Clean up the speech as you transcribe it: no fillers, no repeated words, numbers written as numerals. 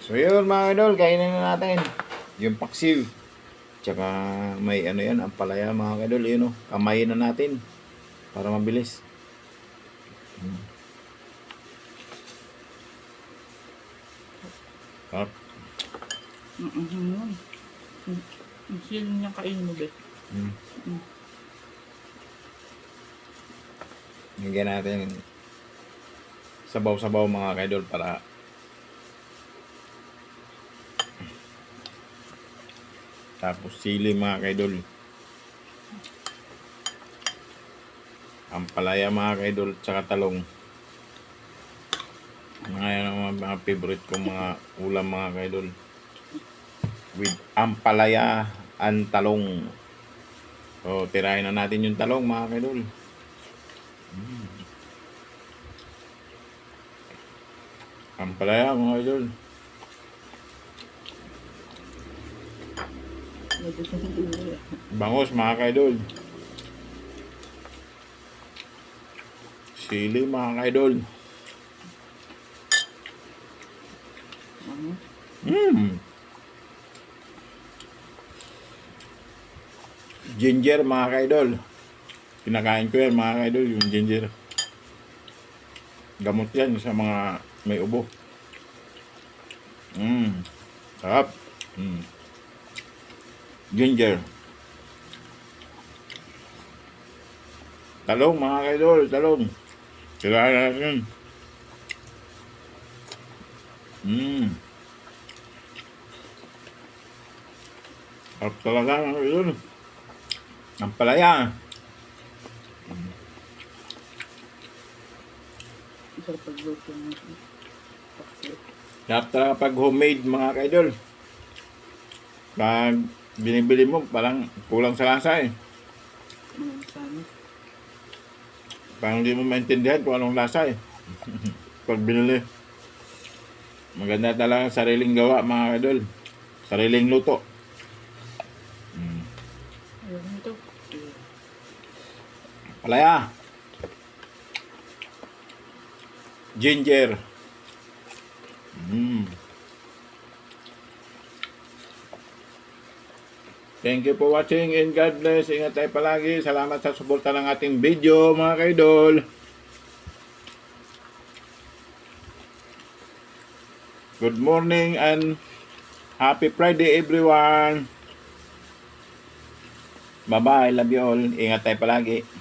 So yun mga idol, kainin na natin yung paksiw. Tsaka may ano yan, ang palaya mga idol, yun o. Kamayin na natin para mabilis. Sarap. Ang sili niya kain mo, be. Hinggan natin sabaw-sabaw mga kaidol para tapos sili mga kaidol. Ang palaya mga kaidol tsaka talong. Ngayon ang mga favorite kong mga ulam mga kaidol. With ampalaya and talong. So tirahin na natin yung talong mga kaidol. Ampalaya mga kaidol. Bangos mga kaidol. Sili mga kaidol. Ginger mga kaidol. Kinakain ko yan mga kaidol, yung ginger. Gamot yan sa mga may ubo. Sarap. Ginger. Talong mga kaidol, talong. Kailangan natin. Sarap talaga mga kaidol. Ang palaya. Sarap pagluto ng paksiw. Sarap talaga pag homemade mga kaidol. Pag binibili mo, parang kulang sa lasa eh. Sana. Parang hindi mo maintindihan kung anong lasa eh. Pag binili. Maganda talaga sariling gawa mga kaidol. Sariling luto. Ayaw nito. Palaya. Ginger. Thank you for watching and God bless. Ingat tayo palagi. Salamat sa suporta ng ating video mga kaidol. Good morning and happy Friday everyone. Bye bye. Love you all. Ingat tayo palagi.